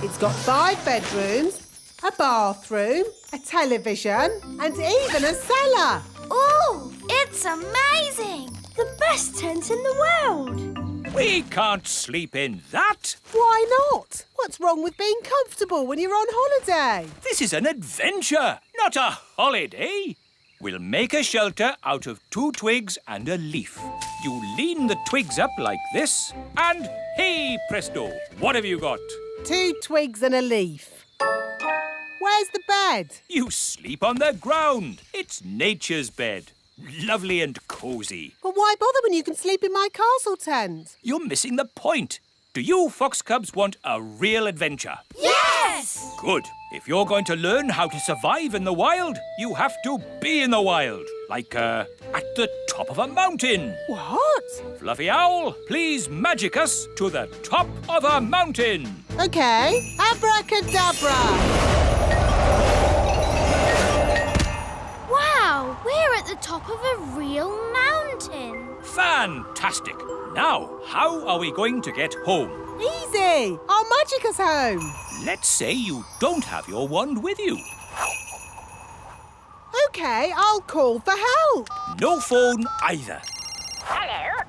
It's got 5 bedrooms, a bathroom, a television, and even a cellar. Ooh, it's amazing. The best tent in the world. We can't sleep in that. Why not? What's wrong with being comfortable when you're on holiday? This is an adventure, not a holiday. We'll make a shelter out of 2 twigs and a leaf. You lean the twigs up like this, and hey presto, what have you got? 2 twigs and a leaf. Where's the bed? You sleep on the ground. It's nature's bed. Lovely and cosy. But why bother when you can sleep in my castle tent? You're missing the point. Do you Fox Cubs want a real adventure? Yes! Good. If you're going to learn how to survive in the wild, you have to be in the wild. Like, at the top of a mountain. What? Fluffy Owl, please magic us to the top of a mountain. OK. Abracadabra. Wow, we're at the top of a real mountain. Fantastic. Now, how are we going to get home? Easy. I'll magic us home. Let's say you don't have your wand with you. OK, I'll call for help. No phone either. Hello?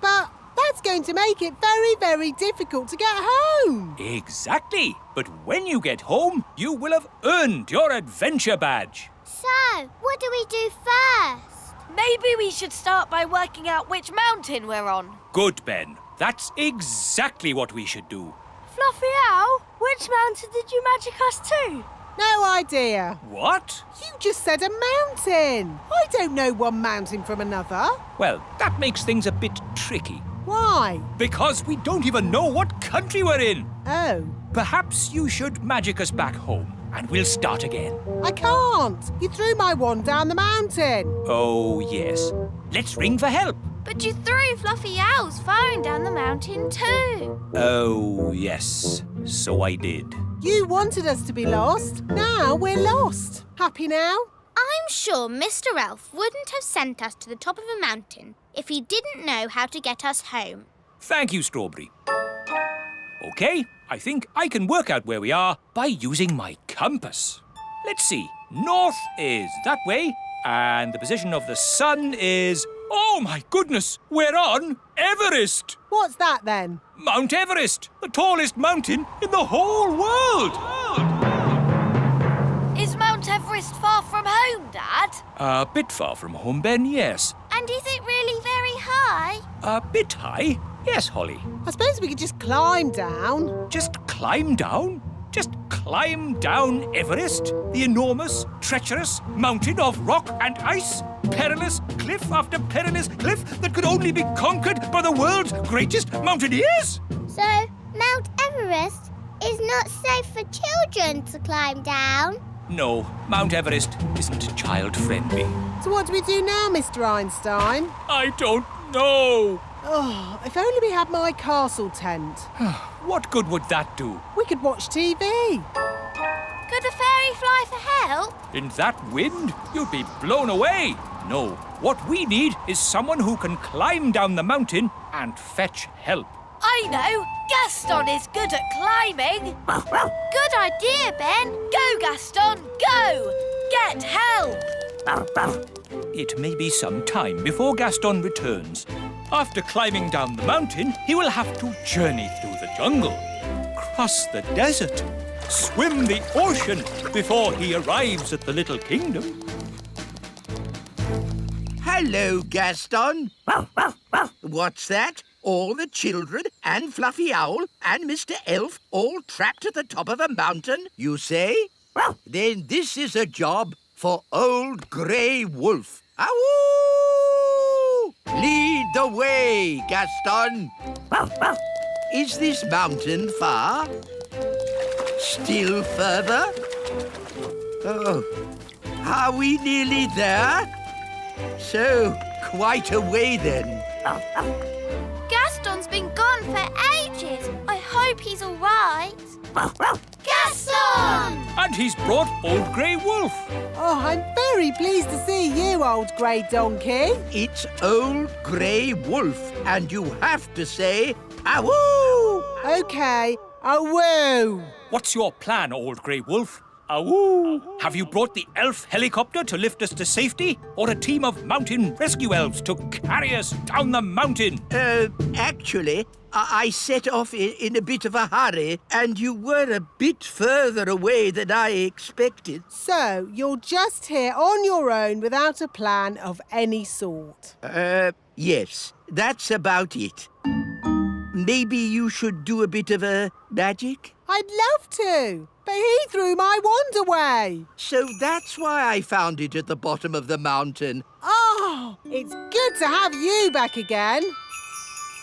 But that's going to make it very, very difficult to get home. Exactly. But when you get home, you will have earned your adventure badge. So, what do we do first? Maybe we should start by working out which mountain we're on. Good, Ben. That's exactly what we should do. Fluffy Owl, which mountain did you magic us to? No idea. What? You just said a mountain. I don't know one mountain from another. Well, that makes things a bit tricky. Why? Because we don't even know what country we're in. Oh. Perhaps you should magic us back home, and we'll start again. I can't. You threw my wand down the mountain. Oh, yes. Let's ring for help. But you threw Fluffy Owl's phone down the mountain too. Oh, yes. So I did. You wanted us to be lost. Now we're lost. Happy now? I'm sure Mr. Elf wouldn't have sent us to the top of a mountain if he didn't know how to get us home. Thank you, Strawberry. OK, I think I can work out where we are by using my compass. Let's see. North is that way, and the position of the sun is... Oh, my goodness! We're on Everest! What's that, then? Mount Everest! The tallest mountain in the whole world! Is Mount Everest far from home, Dad? A bit far from home, Ben, yes. And is it really very high? A bit high? Yes, Holly. I suppose we could just climb down. Just climb climb down? Just climb down Everest, the enormous, treacherous mountain of rock and ice? Perilous cliff after perilous cliff that could only be conquered by the world's greatest mountaineers? So, Mount Everest is not safe for children to climb down? No, Mount Everest isn't child-friendly. So what do we do now, Mr. Einstein? I don't know. Oh, if only we had my castle tent. What good would that do? We could watch TV. Could the fairy fly for help? In that wind, you'd be blown away. No, what we need is someone who can climb down the mountain and fetch help. I know! Gaston is good at climbing! Good idea, Ben! Go, Gaston, go! Get help! It may be some time before Gaston returns. After climbing down the mountain, he will have to journey through the jungle, cross the desert, swim the ocean before he arrives at the little kingdom. Hello, Gaston. What's that? All the children and Fluffy Owl and Mr. Elf all trapped at the top of a mountain, you say? Then this is a job for Old Grey Wolf. Awoo! Lead the way, Gaston. Is this mountain far? Still further? Oh, are we nearly there? So, quite a way then. Gaston's been gone for ages. I hope he's all right. Gaston! And he's brought Old Grey Wolf. Oh, I'm very pleased to see you, old grey donkey. It's Old Grey Wolf, and you have to say, awoo! OK, awoo. What's your plan, Old Grey Wolf? Awoo! Have you brought the elf helicopter to lift us to safety? Or a team of mountain rescue elves to carry us down the mountain? Actually, I set off in a bit of a hurry, and you were a bit further away than I expected. So, you're just here on your own without a plan of any sort? Yes, that's about it. Maybe you should do a bit of a magic? I'd love to, but he threw my wand away. So that's why I found it at the bottom of the mountain. Oh, it's good to have you back again.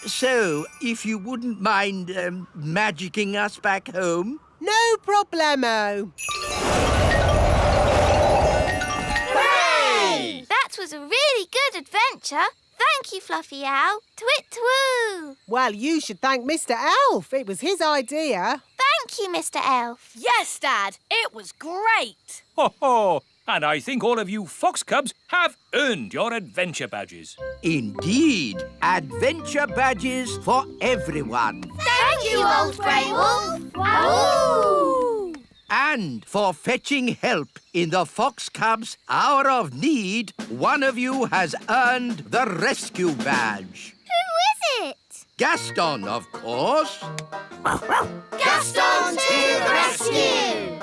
So, if you wouldn't mind magicking us back home? No problemo. Hooray! That was a really good adventure. Thank you, Fluffy Owl. Twit-twoo! Well, you should thank Mr. Elf. It was his idea. Thank you, Mr. Elf. Yes, Dad. It was great. Ho ho! And I think all of you fox cubs have earned your adventure badges. Indeed. Adventure badges for everyone. Thank you, Old Grey Wolf. Wahoo! And for fetching help in the Fox Cubs' hour of need, one of you has earned the rescue badge. Who is it? Gaston, of course. Gaston to the rescue!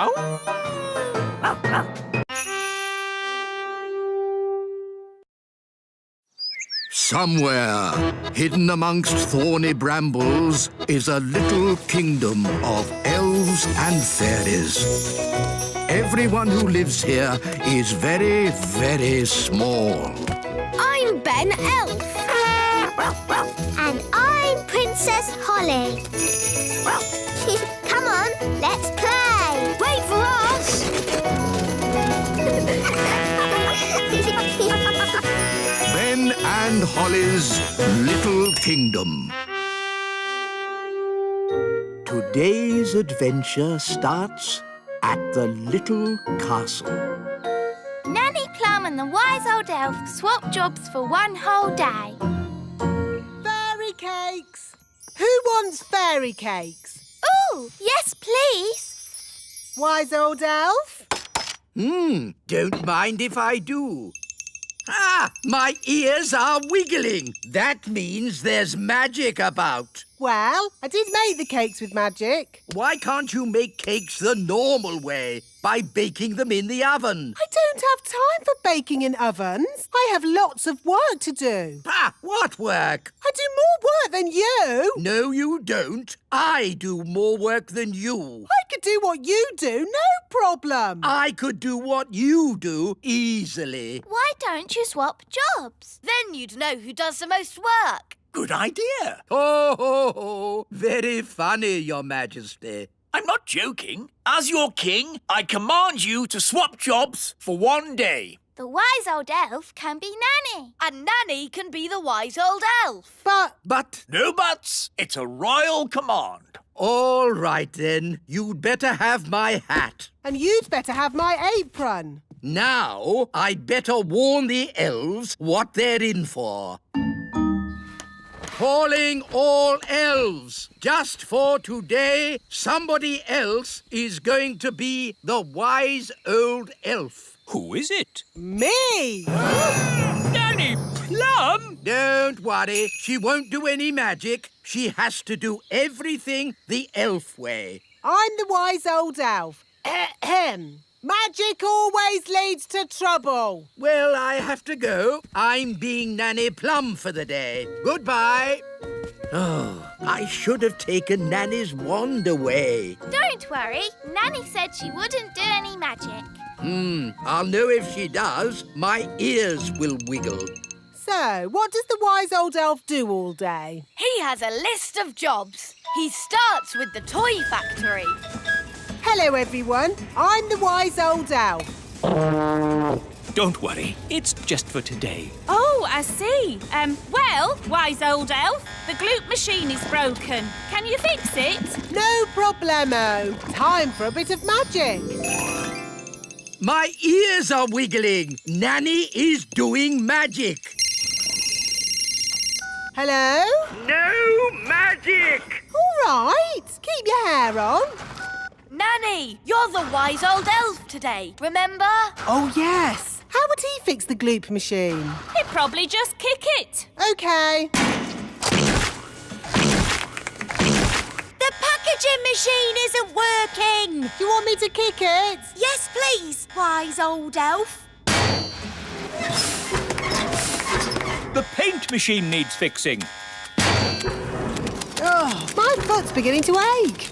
Somewhere, hidden amongst thorny brambles, is a little kingdom of elves and fairies. Everyone who lives here is very, very small. I'm Ben Elf. And I'm Princess Holly. Come on, let's play. Wait for us. Ben and Holly's Little Kingdom. Today's adventure starts at the little castle. Nanny, Plum and the wise old elf swap jobs for one whole day. Fairy cakes. Who wants fairy cakes? Ooh, yes, please. Wise old elf? Don't mind if I do. Ah, my ears are wiggling. That means there's magic about. Well, I did make the cakes with magic. Why can't you make cakes the normal way? by baking them in the oven. I don't have time for baking in ovens. I have lots of work to do. Ah, what work? I do more work than you. No, you don't. I do more work than you. I could do what you do, no problem. I could do what you do easily. Why don't you swap jobs? Then you'd know who does the most work. Good idea. Ho, ho, ho. Very funny, Your Majesty. I'm not joking. As your king, I command you to swap jobs for 1 day. The wise old elf can be Nanny. And Nanny can be the wise old elf. But... No buts. It's a royal command. All right, then. You'd better have my hat. And you'd better have my apron. Now, I'd better warn the elves what they're in for. Calling all elves. Just for today, somebody else is going to be the wise old elf. Who is it? Me! Nanny Plum? Don't worry, she won't do any magic. She has to do everything the elf way. I'm the wise old elf. Ahem. Magic always leads to trouble. Well, I have to go. I'm being Nanny Plum for the day. Goodbye. Oh, I should have taken Nanny's wand away. Don't worry. Nanny said she wouldn't do any magic. I'll know if she does. My ears will wiggle. So, what does the wise old elf do all day? He has a list of jobs. He starts with the toy factory. Hello, everyone. I'm the wise old elf. Don't worry. It's just for today. Oh, I see. Well, wise old elf, the gloop machine is broken. Can you fix it? No problemo. Time for a bit of magic. My ears are wiggling. Nanny is doing magic. Hello? No magic! All right. Keep your hair on. Nanny, you're the wise old elf today, remember? Oh, yes. How would he fix the gloop machine? He'd probably just kick it. OK. The packaging machine isn't working. Do you want me to kick it? Yes, please, wise old elf. The paint machine needs fixing. Oh, my foot's beginning to ache.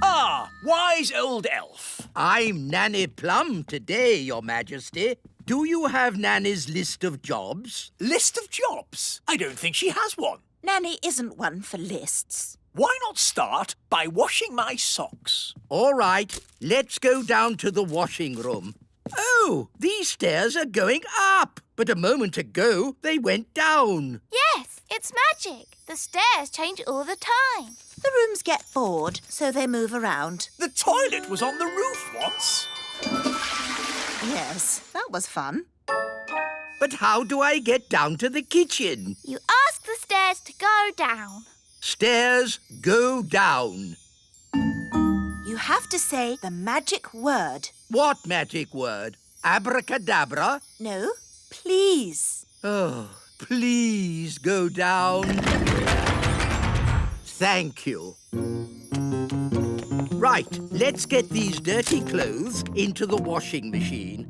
Ah, wise old elf. I'm Nanny Plum today, Your Majesty. Do you have Nanny's list of jobs? List of jobs? I don't think she has one. Nanny isn't one for lists. Why not start by washing my socks? All right, let's go down to the washing room. Oh, these stairs are going up. But a moment ago, they went down. Yes, it's magic. The stairs change all the time. The rooms get bored, so they move around. The toilet was on the roof once. Yes, that was fun. But how do I get down to the kitchen? You ask the stairs to go down. Stairs go down. You have to say the magic word. What magic word? Abracadabra? No, please. Oh, please go down. Thank you. Right, let's get these dirty clothes into the washing machine.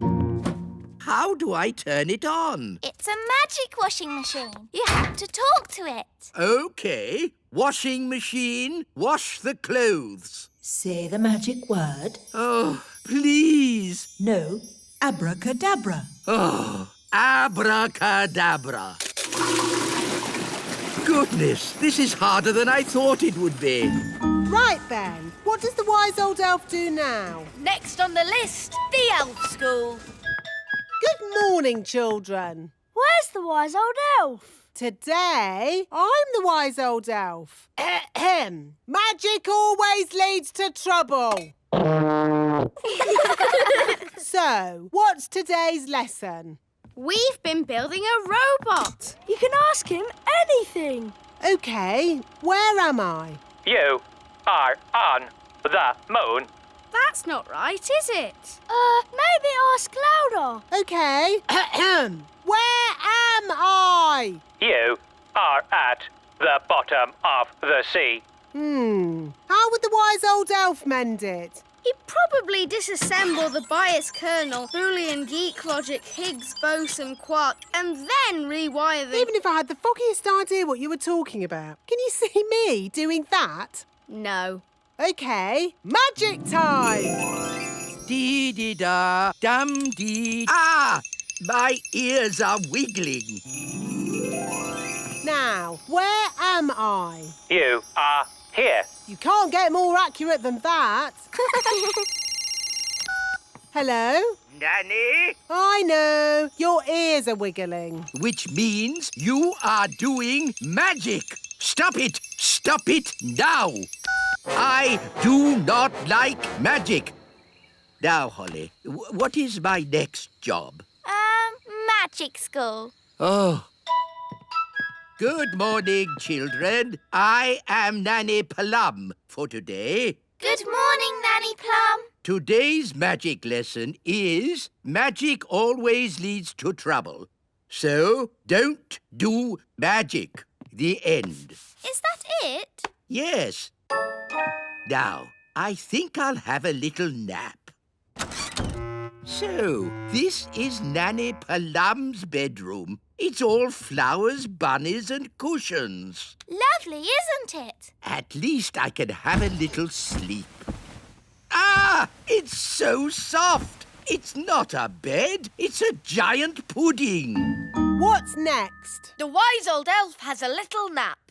How do I turn it on? It's a magic washing machine. You have to talk to it. OK. Washing machine, wash the clothes. Say the magic word. Oh, please. No, abracadabra. Oh, abracadabra. Goodness, this is harder than I thought it would be. Right then, what does the wise old elf do now? Next on the list, the elf school. Good morning, children. Where's the wise old elf? Today, I'm the wise old elf. Ahem. Magic always leads to trouble. So, what's today's lesson? We've been building a robot. You can ask him anything. OK, where am I? You are on the moon. That's not right, is it? Maybe ask louder. OK. Where am I? You are at the bottom of the sea. How would the wise old elf mend it? He probably disassemble the bias kernel, Boolean, geek logic, Higgs, boson, quark, and then rewire the... Even if I had the foggiest idea what you were talking about, can you see me doing that? No. OK, magic time! Dee-dee-da, dum-dee... Ah! My ears are wiggling. Now, where am I? You are here. You can't get more accurate than that. Hello? Nanny? I know. Your ears are wiggling. Which means you are doing magic. Stop it! Stop it now! I do not like magic. Now, Holly, what is my next job? Magic school. Oh. Good morning, children. I am Nanny Plum for today. Good morning, Nanny Plum. Today's magic lesson is magic always leads to trouble. So don't do magic. The end. Is that it? Yes. Now, I think I'll have a little nap. So, this is Nanny Plum's bedroom. It's all flowers, bunnies and cushions. Lovely, isn't it? At least I can have a little sleep. Ah! It's so soft. It's not a bed. It's a giant pudding. What's next? The wise old elf has a little nap.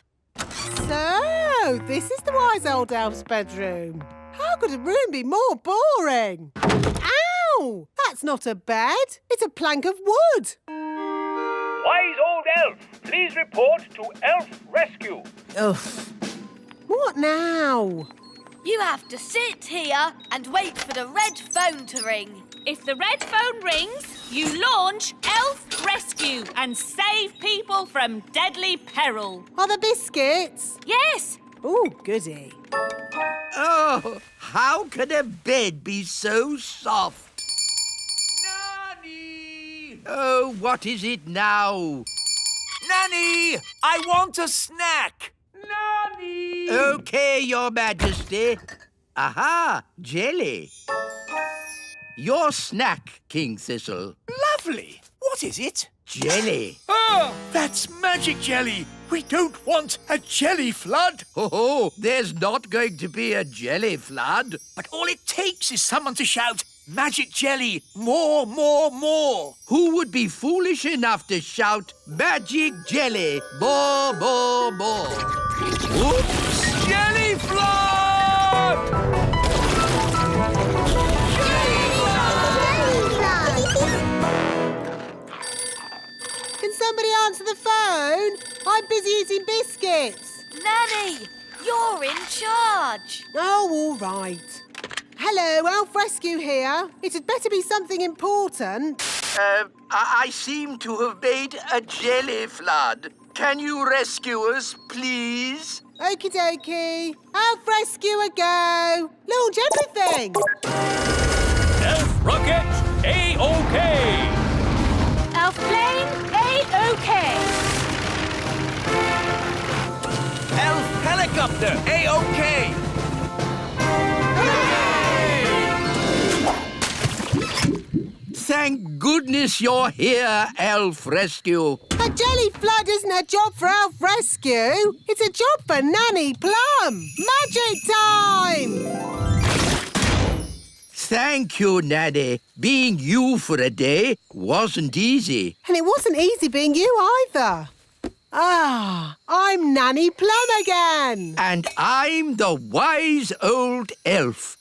So, this is the wise old elf's bedroom. How could a room be more boring? Ow! That's not a bed. It's a plank of wood. Wise old elf, please report to Elf Rescue. Ugh. What now? You have to sit here and wait for the red phone to ring. If the red phone rings, you launch Elf Rescue and save people from deadly peril. Are there biscuits? Yes. Oh, goody. Oh, how can a bed be so soft? Nanny! Oh, what is it now? Nanny! I want a snack! Nanny! Okay, Your Majesty. Aha, jelly. Your snack, King Thistle. Lovely! What is it? Jelly. Oh, that's magic jelly! We don't want a jelly flood! Oh, there's not going to be a jelly flood. But all it takes is someone to shout, magic jelly, more, more, more! Who would be foolish enough to shout, magic jelly, more, more, more? Whoops! Jelly flood! Can somebody answer the phone? I'm busy eating biscuits. Nanny, you're in charge. Oh, all right. Hello, Elf Rescue here. It had better be something important. I seem to have made a jelly flood. Can you rescue us, please? Okie dokie. Elf Rescue a go. Launch everything. Elf Rocket, A-OK! Elf Plane, A-OK! Elf Helicopter, A-OK! Thank goodness you're here, Elf Rescue. A jelly flood isn't a job for Elf Rescue. It's a job for Nanny Plum. Magic time! Thank you, Nanny. Being you for a day wasn't easy. And it wasn't easy being you either. Ah, I'm Nanny Plum again. And I'm the wise old elf.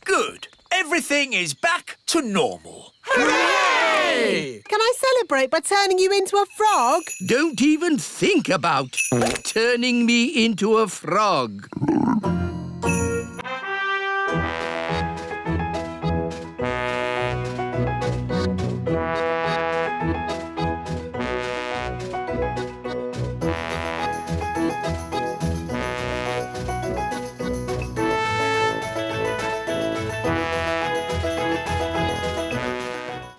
Good. Everything is back to normal. Hooray! Can I celebrate by turning you into a frog? Don't even think about turning me into a frog.